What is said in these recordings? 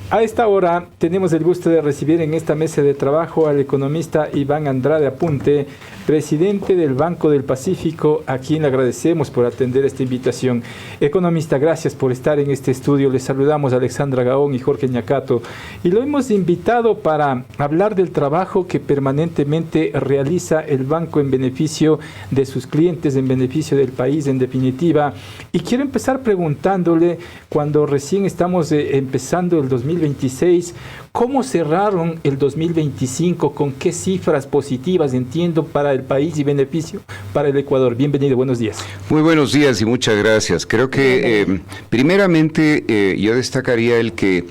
A esta hora tenemos el gusto de recibir en esta mesa de trabajo al economista Iván Andrade Apunte, presidente del Banco del Pacífico, a quien le agradecemos por atender esta invitación. Economista, gracias por estar en este estudio. Les saludamos a Alexandra Gaón y Jorge Ñacato y lo hemos invitado para hablar del trabajo que permanentemente realiza el banco en beneficio de sus clientes, en beneficio del país, en definitiva. Y quiero empezar preguntándole, cuando recién estamos empezando el 2026, ¿cómo cerraron el 2025? ¿Con qué cifras positivas, entiendo, para el país y beneficio para el Ecuador? Bienvenido, buenos días. Muy buenos días y muchas gracias. Creo que primeramente yo destacaría que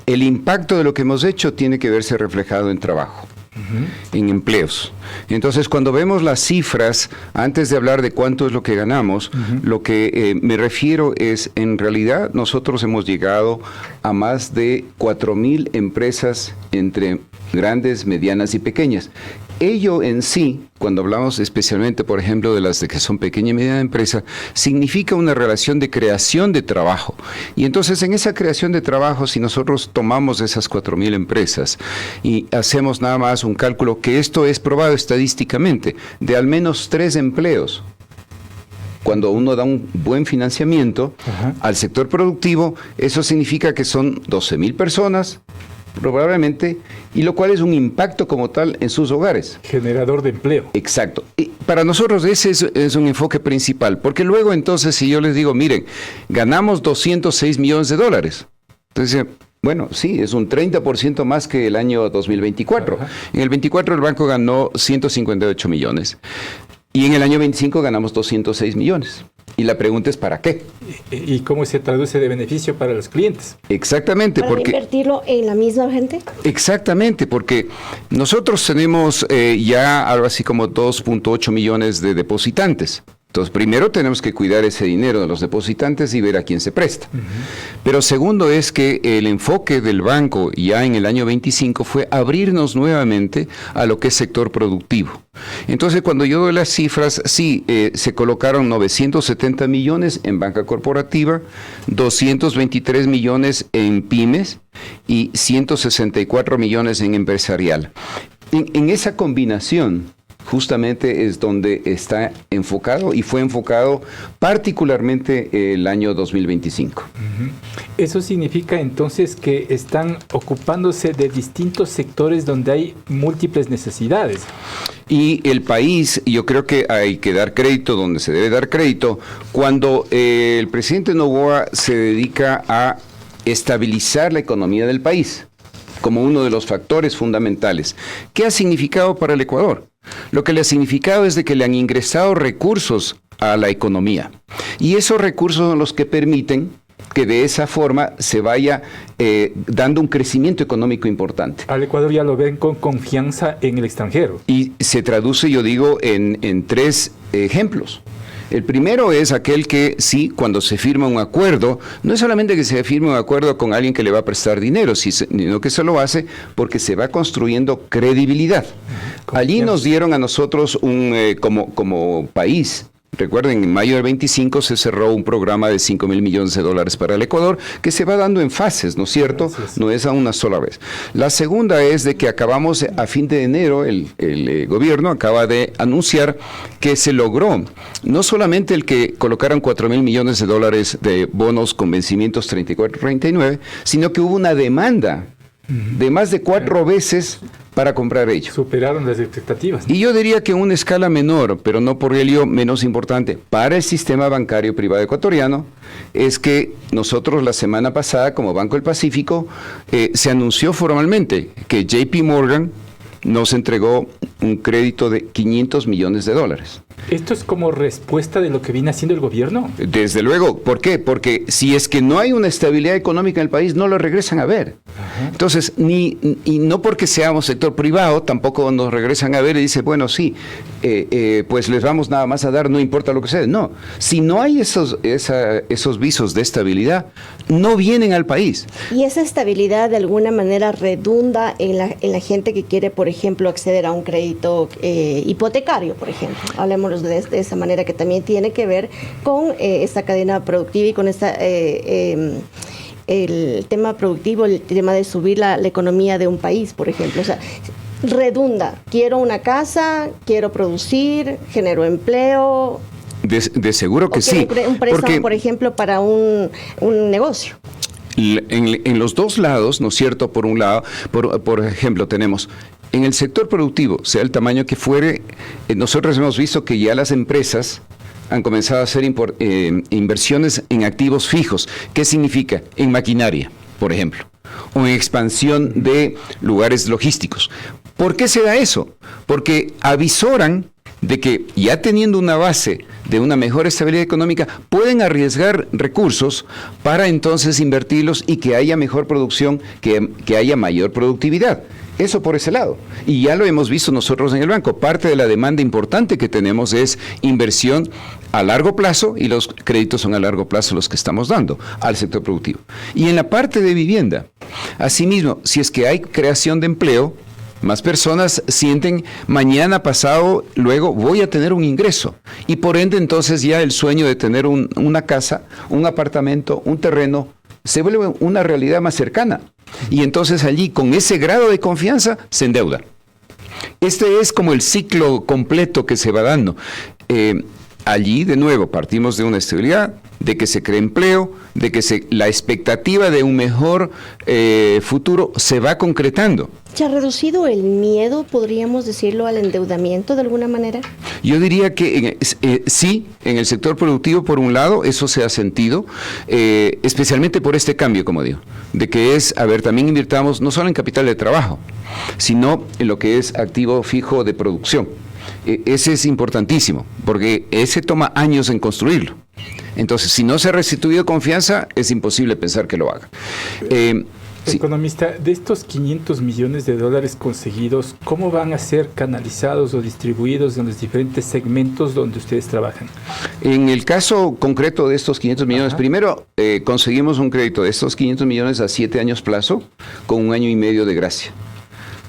el impacto de lo que hemos hecho tiene que verse reflejado en trabajo. En empleos. Entonces, cuando vemos las cifras, antes de hablar de cuánto es lo que ganamos, lo que me refiero es, en realidad, nosotros hemos llegado a más de 4,000 empresas entre grandes, medianas y pequeñas. Ello en sí, cuando hablamos especialmente, por ejemplo, de las de que son pequeña y mediana empresa, significa una relación de creación de trabajo. Y entonces, en esa creación de trabajo, si nosotros tomamos esas 4,000 empresas y hacemos nada más un cálculo, que esto es probado estadísticamente, de al menos 3 empleos, cuando uno da un buen financiamiento al sector productivo, eso significa que son 12,000 personas, probablemente, y lo cual es un impacto como tal en sus hogares. Generador de empleo. Exacto. Y para nosotros ese es un enfoque principal, porque luego entonces si yo les digo, miren, ganamos 206 millones de dólares, entonces, bueno, sí, es un 30% más que el año 2024. En el 24 el banco ganó 158 millones y en el año 25 ganamos 206 millones. Y la pregunta es ¿para qué? ¿Y cómo se traduce de beneficio para los clientes? Exactamente. ¿Para invertirlo en la misma gente? Exactamente, porque nosotros tenemos ya algo así como 2.8 millones de depositantes. Entonces, primero tenemos que cuidar ese dinero de los depositantes y ver a quién se presta. Pero segundo es que el enfoque del banco ya en el año 25 fue abrirnos nuevamente a lo que es sector productivo. Entonces, cuando yo doy las cifras, sí, se colocaron 970 millones en banca corporativa, 223 millones en pymes y 164 millones en empresarial. En esa combinación, justamente es donde está enfocado y fue enfocado particularmente el año 2025. Eso significa entonces que están ocupándose de distintos sectores donde hay múltiples necesidades. Y el país, yo creo que hay que dar crédito donde se debe dar crédito, cuando el presidente Noboa se dedica a estabilizar la economía del país como uno de los factores fundamentales. ¿Qué ha significado para el Ecuador? Lo que le ha significado es de que le han ingresado recursos a la economía. Y esos recursos son los que permiten que de esa forma se vaya dando un crecimiento económico importante. Al Ecuador ya lo ven con confianza en el extranjero. Y se traduce, yo digo, en 3 ejemplos. El primero es aquel que sí, cuando se firma un acuerdo, no es solamente que se firme un acuerdo con alguien que le va a prestar dinero, sino que se lo hace porque se va construyendo credibilidad. Allí nos dieron a nosotros como país. Recuerden, en mayo del 25 se cerró un programa de 5,000 millones de dólares para el Ecuador, que se va dando en fases, ¿no es cierto? Gracias. No es a una sola vez. La segunda es de que acabamos a fin de enero, el gobierno acaba de anunciar que se logró no solamente el que colocaran 4,000 millones de dólares de bonos con vencimientos 34-39, sino que hubo una demanda de más de 4 veces para comprar ello. Superaron las expectativas, ¿no? Y yo diría que en una escala menor, pero no por ello menos importante, para el sistema bancario privado ecuatoriano, es que nosotros la semana pasada, como Banco del Pacífico, se anunció formalmente que JP Morgan nos entregó un crédito de 500 millones de dólares. ¿Esto es como respuesta de lo que viene haciendo el gobierno? Desde luego. ¿Por qué? Porque si es que no hay una estabilidad económica en el país, no lo regresan a ver. Entonces, y no porque seamos sector privado, tampoco nos regresan a ver y dice, bueno, sí, pues les vamos nada más a dar, no importa lo que sea. No, si no hay esos visos de estabilidad, no vienen al país. Y esa estabilidad de alguna manera redunda en la gente que quiere, por ejemplo, acceder a un crédito hipotecario, por ejemplo. Hablemos de esa manera, que también tiene que ver con esta cadena productiva y con esta el tema productivo, el tema de subir la economía de un país, por ejemplo. O sea, redunda. Quiero una casa, quiero producir, genero empleo. De seguro que sí. Un préstamo, por ejemplo, para un negocio. En los dos lados, ¿no es cierto? Por un lado, por ejemplo, tenemos en el sector productivo, sea el tamaño que fuere, nosotros hemos visto que ya las empresas han comenzado a hacer inversiones en activos fijos. ¿Qué significa? En maquinaria, por ejemplo, o en expansión de lugares logísticos. ¿Por qué se da eso? Porque avisoran de que ya teniendo una base de una mejor estabilidad económica, pueden arriesgar recursos para entonces invertirlos y que haya mejor producción, que haya mayor productividad. Eso por ese lado. Y ya lo hemos visto nosotros en el banco. Parte de la demanda importante que tenemos es inversión a largo plazo, y los créditos son a largo plazo los que estamos dando al sector productivo. Y en la parte de vivienda, asimismo, si es que hay creación de empleo, más personas sienten mañana, pasado, luego voy a tener un ingreso. Y por ende entonces ya el sueño de tener una casa, un apartamento, un terreno, se vuelve una realidad más cercana. Y entonces allí, con ese grado de confianza, se endeuda. Este es como el ciclo completo que se va dando. Allí, de nuevo, partimos de una estabilidad, de que se cree empleo, de que la expectativa de un mejor futuro se va concretando. ¿Se ha reducido el miedo, podríamos decirlo, al endeudamiento de alguna manera? Yo diría que sí, en el sector productivo, por un lado, eso se ha sentido, especialmente por este cambio, como digo, de que es, también invirtamos no solo en capital de trabajo, sino en lo que es activo fijo de producción. Ese es importantísimo, porque ese toma años en construirlo. Entonces, si no se ha restituido confianza, es imposible pensar que lo haga. Sí. Economista, de estos 500 millones de dólares conseguidos, ¿cómo van a ser canalizados o distribuidos en los diferentes segmentos donde ustedes trabajan? En el caso concreto de estos 500 millones, primero conseguimos un crédito de estos 500 millones a 7 años plazo, con 1 año y medio de gracia,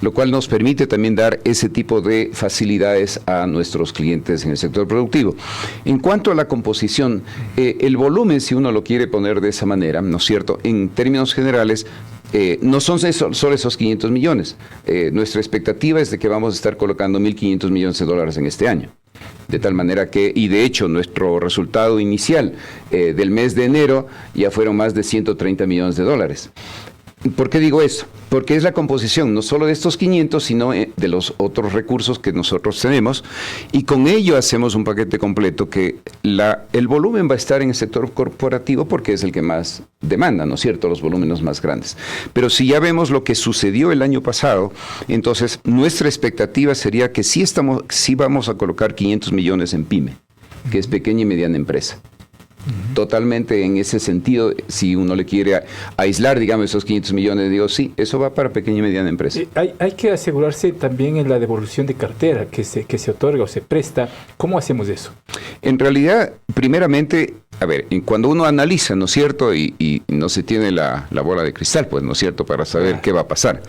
lo cual nos permite también dar ese tipo de facilidades a nuestros clientes en el sector productivo. En cuanto a la composición, el volumen, si uno lo quiere poner de esa manera, ¿no es cierto?, en términos generales, no son solo esos 500 millones. Nuestra expectativa es de que vamos a estar colocando 1.500 millones de dólares en este año. De tal manera que, y de hecho, nuestro resultado inicial del mes de enero ya fueron más de 130 millones de dólares. ¿Por qué digo eso? Porque es la composición no solo de estos 500, sino de los otros recursos que nosotros tenemos, y con ello hacemos un paquete completo que el volumen va a estar en el sector corporativo porque es el que más demanda, ¿no es cierto?, los volúmenes más grandes. Pero si ya vemos lo que sucedió el año pasado, entonces nuestra expectativa sería que sí vamos a colocar 500 millones en PYME, que es pequeña y mediana empresa. Totalmente en ese sentido, si uno le quiere aislar, digamos, esos 500 millones, digo, sí, eso va para pequeña y mediana empresa. Hay que asegurarse también en la devolución de cartera que se otorga o se presta. ¿Cómo hacemos eso? En realidad, primeramente, cuando uno analiza, ¿no es cierto?, y no se tiene la bola de cristal, pues, ¿no es cierto?, para saber qué va a pasar.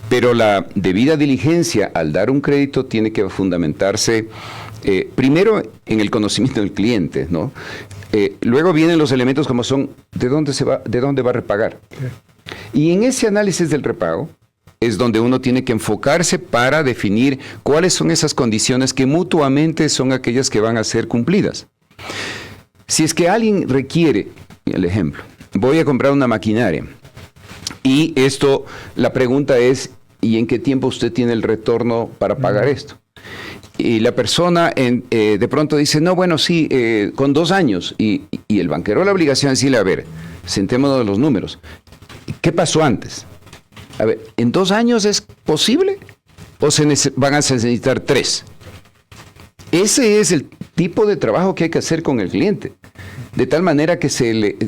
Pero la debida diligencia al dar un crédito tiene que fundamentarse primero en el conocimiento del cliente, ¿no? Luego vienen los elementos como son de dónde va a repagar. Y en ese análisis del repago es donde uno tiene que enfocarse para definir cuáles son esas condiciones que mutuamente son aquellas que van a ser cumplidas. Si es que alguien requiere, el ejemplo, voy a comprar una maquinaria y la pregunta es, ¿y en qué tiempo usted tiene el retorno para pagar esto? Y la persona de pronto dice, no, bueno, sí, con 2 años. Y el banquero la obligación de decirle, sentémonos de los números. ¿Qué pasó antes? ¿En 2 años es posible? ¿O van a necesitar 3? Ese es el tipo de trabajo que hay que hacer con el cliente. De tal manera que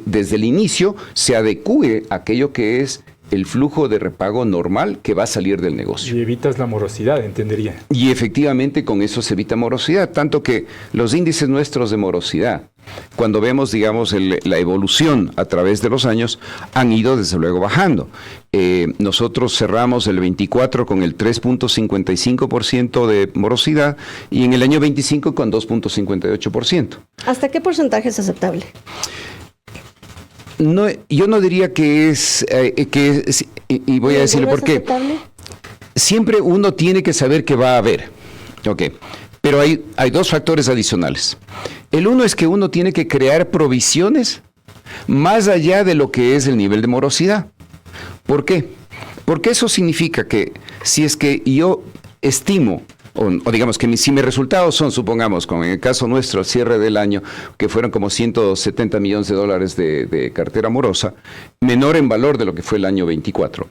desde el inicio se adecúe a aquello que es el flujo de repago normal que va a salir del negocio. Y evitas la morosidad, entendería. Y efectivamente con eso se evita morosidad, tanto que los índices nuestros de morosidad, cuando vemos, digamos, la evolución a través de los años, han ido desde luego bajando. Nosotros cerramos el 24 con el 3.55% de morosidad y en el año 25 con 2.58%. ¿Hasta qué porcentaje es aceptable? No, yo no diría que es, y voy a decirle por qué. Siempre uno tiene que saber que va a haber, pero hay dos factores adicionales. El uno es que uno tiene que crear provisiones más allá de lo que es el nivel de morosidad. ¿Por qué? Porque eso significa que si es que yo estimo, o digamos que si mis resultados son, supongamos, como en el caso nuestro, al cierre del año, que fueron como $170 millones de cartera morosa, menor en valor de lo que fue el año 24.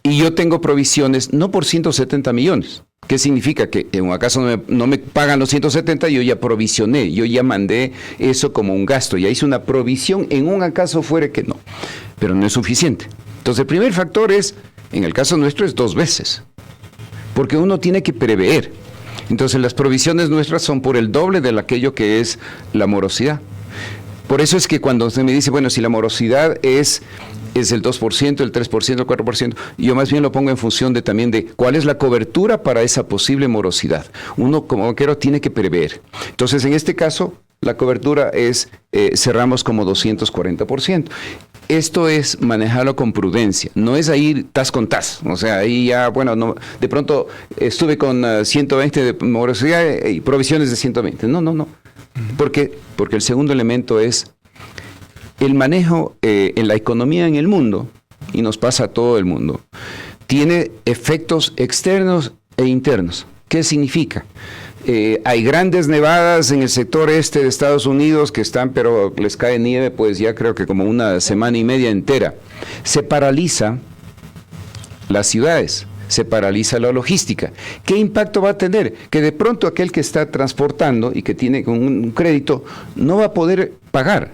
Y yo tengo provisiones no por 170 millones. ¿Qué significa? Que en un caso no me pagan los 170, yo ya provisioné, yo ya mandé eso como un gasto, ya hice una provisión en un caso fuera que no, pero no es suficiente. Entonces el primer factor es, en el caso nuestro es 2 veces, porque uno tiene que prever. Entonces las provisiones nuestras son por el doble de aquello que es la morosidad. Por eso es que cuando usted me dice, bueno, si la morosidad es el 2%, el 3%, el 4%, yo más bien lo pongo en función también de cuál es la cobertura para esa posible morosidad. Uno como banquero tiene que prever. Entonces, en este caso, la cobertura es, cerramos como 240%. Esto es manejarlo con prudencia, no es ahí tas con tas, o sea, ahí ya, bueno, no, de pronto estuve con 120 de morosidad y provisiones de 120. No. ¿Por qué? Porque el segundo elemento es el manejo en la economía en el mundo, y nos pasa a todo el mundo, tiene efectos externos e internos. ¿Qué significa? Hay grandes nevadas en el sector este de Estados Unidos que están, pero les cae nieve pues ya creo que como una semana y media entera. Se paraliza las ciudades, se paraliza la logística. ¿Qué impacto va a tener? Que de pronto aquel que está transportando y que tiene un crédito no va a poder pagar.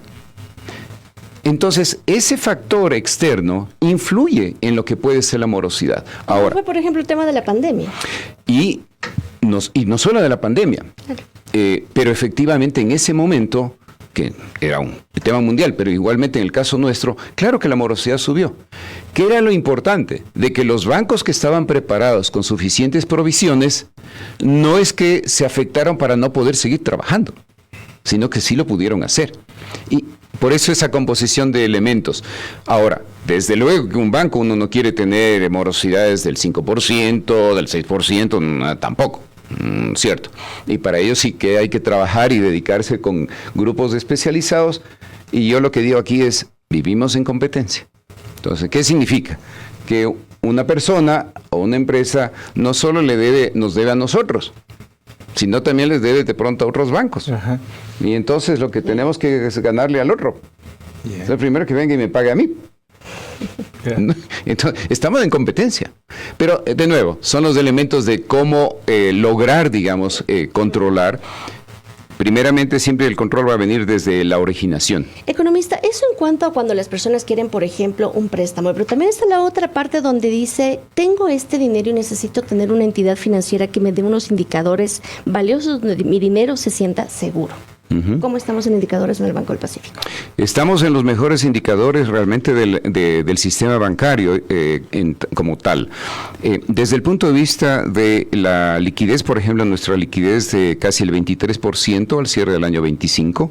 Entonces, ese factor externo influye en lo que puede ser la morosidad. Ahora, fue, por ejemplo, el tema de la pandemia. Y no solo de la pandemia, claro. Pero efectivamente en ese momento, que era un tema mundial, pero igualmente en el caso nuestro, claro que la morosidad subió. ¿Qué era lo importante? De que los bancos que estaban preparados con suficientes provisiones, no es que se afectaron para no poder seguir trabajando, sino que sí lo pudieron hacer. Y por eso esa composición de elementos. Ahora, desde luego que un banco uno no quiere tener morosidades del 5%, del 6%, tampoco, ¿cierto? Y para ello sí que hay que trabajar y dedicarse con grupos especializados. Y yo lo que digo aquí es, vivimos en competencia. Entonces, ¿qué significa? Que una persona o una empresa no solo nos debe a nosotros, sino también les debe de pronto a otros bancos. Ajá. Y entonces lo que tenemos que es ganarle al otro. Yeah. Es el primero que venga y me pague a mí. Yeah. Entonces, estamos en competencia. Pero, de nuevo, son los elementos de cómo lograr, digamos, controlar. Primeramente, siempre el control va a venir desde la originación. Economista, eso en cuanto a cuando las personas quieren, por ejemplo, un préstamo, pero también está la otra parte donde dice, tengo este dinero y necesito tener una entidad financiera que me dé unos indicadores valiosos donde mi dinero se sienta seguro. ¿Cómo estamos en indicadores en el Banco del Pacífico? Estamos en los mejores indicadores realmente del sistema bancario como tal. Desde el punto de vista de la liquidez, por ejemplo, nuestra liquidez de casi el 23% al cierre del año 25,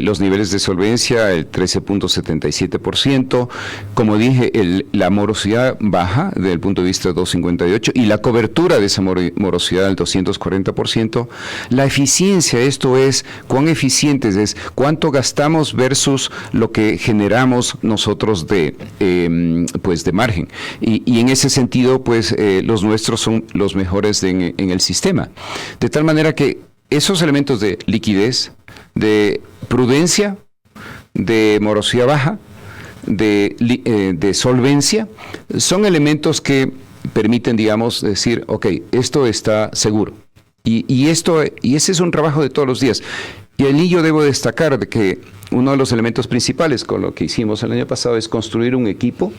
los niveles de solvencia el 13.77%, como dije, la morosidad baja desde el punto de vista de 2.58 y la cobertura de esa morosidad del 240%, la eficiencia, esto es cuán eficientes es, cuánto gastamos versus lo que generamos nosotros de margen. Y en ese sentido, pues los nuestros son los mejores en el sistema. De tal manera que esos elementos de liquidez, de prudencia, de morosidad baja, de solvencia, son elementos que permiten, digamos, decir, ok, esto está seguro. Y ese es un trabajo de todos los días. Y allí yo debo destacar de que uno de los elementos principales con lo que hicimos el año pasado es construir un equipo,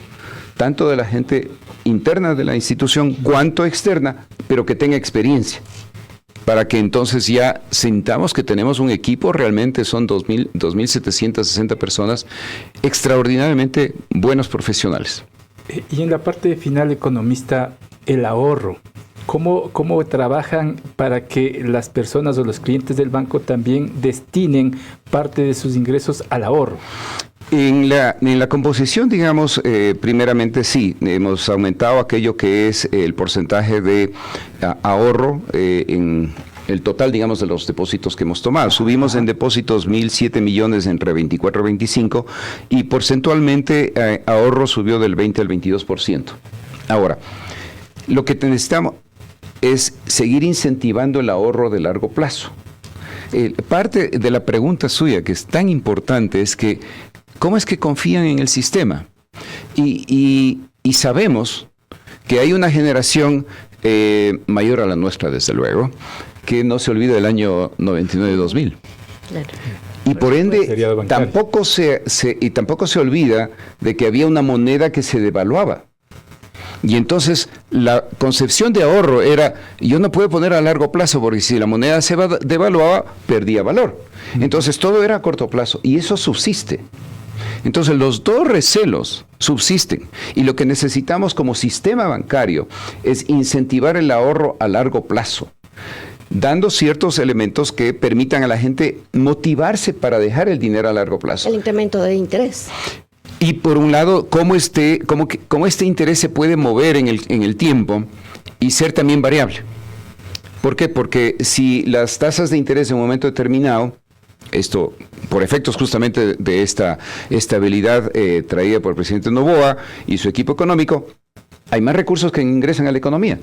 tanto de la gente interna de la institución cuanto externa, pero que tenga experiencia, para que entonces ya sintamos que tenemos un equipo, realmente son 2.760 personas extraordinariamente buenos profesionales. Y en la parte final, economista, el ahorro. ¿Cómo trabajan para que las personas o los clientes del banco también destinen parte de sus ingresos al ahorro? En la composición, digamos, primeramente sí, hemos aumentado aquello que es el porcentaje de ahorro en el total, digamos, de los depósitos que hemos tomado. Subimos en depósitos 1.007 millones entre 24 y 25 y porcentualmente ahorro subió del 20 al 22%. Ahora, lo que necesitamos es seguir incentivando el ahorro de largo plazo. Parte de la pregunta suya, que es tan importante, es que ¿cómo es que confían en el sistema? Y sabemos que hay una generación mayor a la nuestra, desde luego, que no se olvida del año 99-2000. Claro. Y por ende, tampoco se olvida de que había una moneda que se devaluaba. Y entonces la concepción de ahorro era, yo no puedo poner a largo plazo porque si la moneda se devaluaba, perdía valor. Entonces todo era a corto plazo y eso subsiste. Entonces los dos recelos subsisten y lo que necesitamos como sistema bancario es incentivar el ahorro a largo plazo, dando ciertos elementos que permitan a la gente motivarse para dejar el dinero a largo plazo. El incremento de interés. Y por un lado, cómo este interés se puede mover en el tiempo y ser también variable. ¿Por qué? Porque si las tasas de interés en un momento determinado, esto por efectos justamente de esta estabilidad traída por el presidente Noboa y su equipo económico, hay más recursos que ingresan a la economía.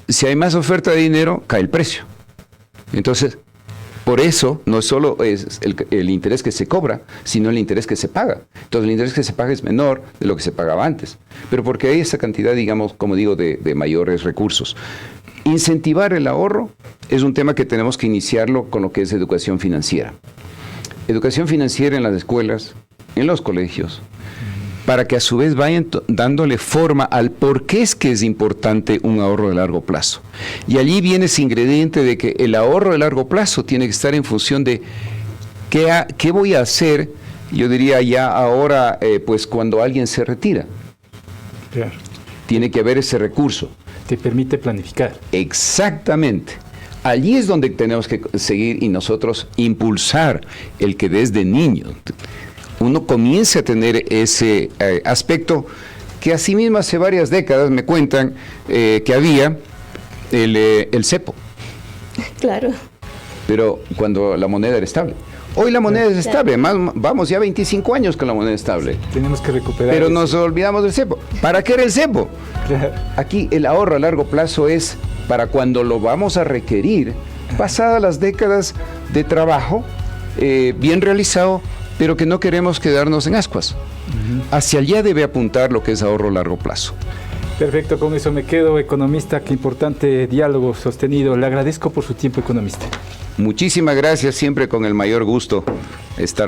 Si hay más oferta de dinero, cae el precio. Entonces, por eso no solo es el interés que se cobra, sino el interés que se paga. Entonces el interés que se paga es menor de lo que se pagaba antes. Pero porque hay esa cantidad, digamos, como digo, de mayores recursos. Incentivar el ahorro es un tema que tenemos que iniciarlo con lo que es educación financiera. Educación financiera en las escuelas, en los colegios, para que a su vez vayan dándole forma al por qué es que es importante un ahorro de largo plazo. Y allí viene ese ingrediente de que el ahorro de largo plazo tiene que estar en función de qué voy a hacer, yo diría ya ahora, pues cuando alguien se retira. Claro. Tiene que haber ese recurso. Te permite planificar. Exactamente. Allí es donde tenemos que seguir y nosotros impulsar el que desde niño uno comience a tener ese aspecto que asimismo hace varias décadas me cuentan que había el cepo. Claro. Pero cuando la moneda era estable. Hoy la moneda es estable, vamos ya 25 años con la moneda estable. Tenemos que recuperar. Pero nos olvidamos del cepo. ¿Para qué era el cepo? Claro. Aquí el ahorro a largo plazo es para cuando lo vamos a requerir, pasadas las décadas de trabajo bien realizado, pero que no queremos quedarnos en ascuas. Hacia allá debe apuntar lo que es ahorro a largo plazo. Perfecto, con eso me quedo, economista. Qué importante diálogo sostenido. Le agradezco por su tiempo, economista. Muchísimas gracias, siempre con el mayor gusto estar